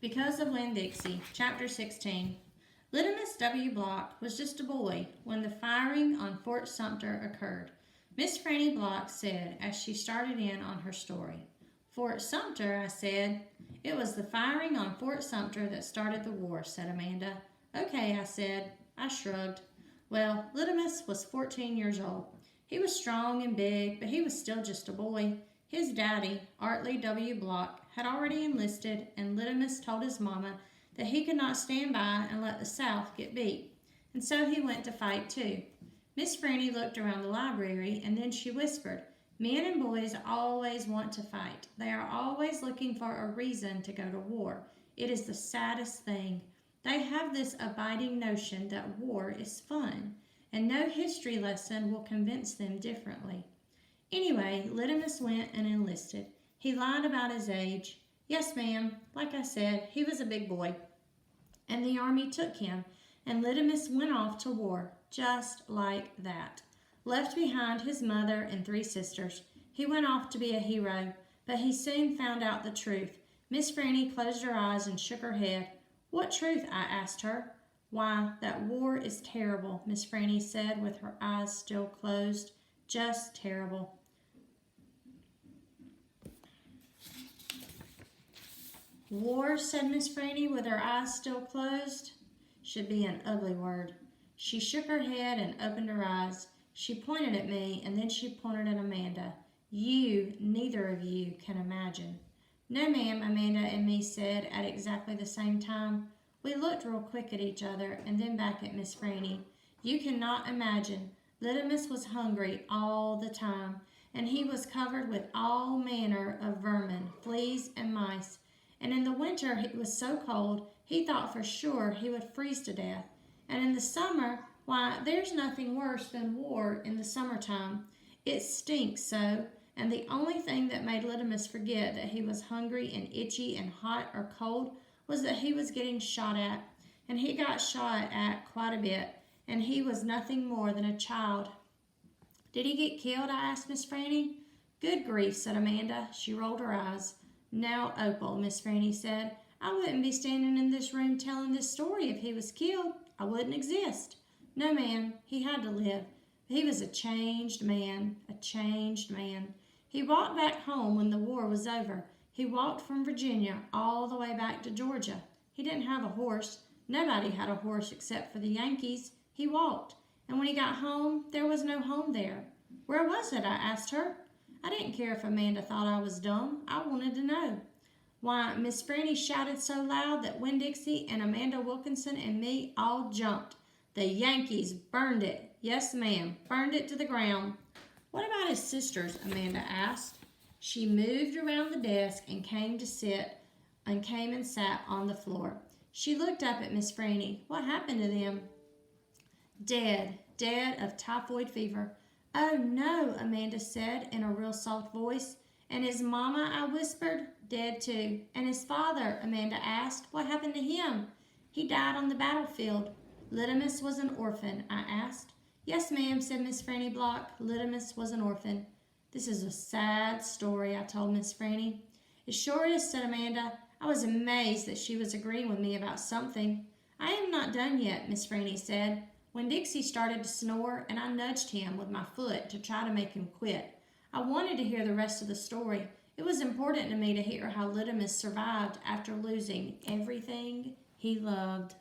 Because of Winn-Dixie, Chapter 16. Little Miss W. Block was just a boy when the firing on Fort Sumter occurred. Miss Franny Block said as she started in on her story. Fort Sumter, I said. It was the firing on Fort Sumter that started the war, said Amanda. Okay, I said. I shrugged. Well, Little Miss was 14 years old. He was strong and big, but he was still just a boy. His daddy, Artley W. Block, had already enlisted, and Little Miss told his mama that he could not stand by and let the South get beat. And so he went to fight too. Miss Franny looked around the library, and then she whispered, Men and boys always want to fight. They are always looking for a reason to go to war. It is the saddest thing. They have this abiding notion that war is fun, and no history lesson will convince them differently. Anyway, Little Miss went and enlisted. He lied about his age. Yes, ma'am, like I said, he was a big boy. And the army took him, and Little Miss went off to war, just like that. Left behind his mother and 3 sisters. He went off to be a hero, but he soon found out the truth. Miss Franny closed her eyes and shook her head. What truth? I asked her. Why, that war is terrible, Miss Franny said with her eyes still closed. Just terrible. War, said Miss Franny with her eyes still closed. Should be an ugly word. She shook her head and opened her eyes. She pointed at me, and then she pointed at Amanda. You, neither of you, can imagine. No, ma'am, Amanda and me said at exactly the same time. We looked real quick at each other and then back at Miss Franny. You cannot imagine. Little Miss was hungry all the time, and he was covered with all manner of vermin, fleas, and mice. And in the winter it was so cold, he thought for sure he would freeze to death. And in the summer, why, there's nothing worse than war in the summertime. It stinks so, and the only thing that made Little Miss forget that he was hungry and itchy and hot or cold was that he was getting shot at. And he got shot at quite a bit, and he was nothing more than a child. Did he get killed? I asked Miss Franny. Good grief, said Amanda. She rolled her eyes. Now, Opal, Miss Franny said, I wouldn't be standing in this room telling this story if he was killed. I wouldn't exist. No, ma'am, he had to live. He was a changed man, a changed man. He walked back home when the war was over. He walked from Virginia all the way back to Georgia. He didn't have a horse. Nobody had a horse except for the Yankees. He walked. And when he got home, there was no home there. Where was it? I asked her. I didn't care if Amanda thought I was dumb. I wanted to know. Why, Miss Franny shouted so loud that Winn-Dixie and Amanda Wilkinson and me all jumped. The Yankees burned it. Yes, ma'am, burned it to the ground. What about his sisters? Amanda asked. She moved around the desk and came and sat on the floor. She looked up at Miss Franny. What happened to them? Dead of typhoid fever. Oh, no, Amanda said in a real soft voice. And his mama, I whispered. Dead too. And his father, Amanda asked. What happened to him? He died on the battlefield. Little Miss was an orphan, I asked. Yes, ma'am, said Miss Franny Block. Little Miss was an orphan. This is a sad story, I told Miss Franny. It sure is, said Amanda. I was amazed that she was agreeing with me about something. I am not done yet, Miss Franny said. Winn-Dixie started to snore, and I nudged him with my foot to try to make him quit. I wanted to hear the rest of the story. It was important to me to hear how Little Miss survived after losing everything he loved.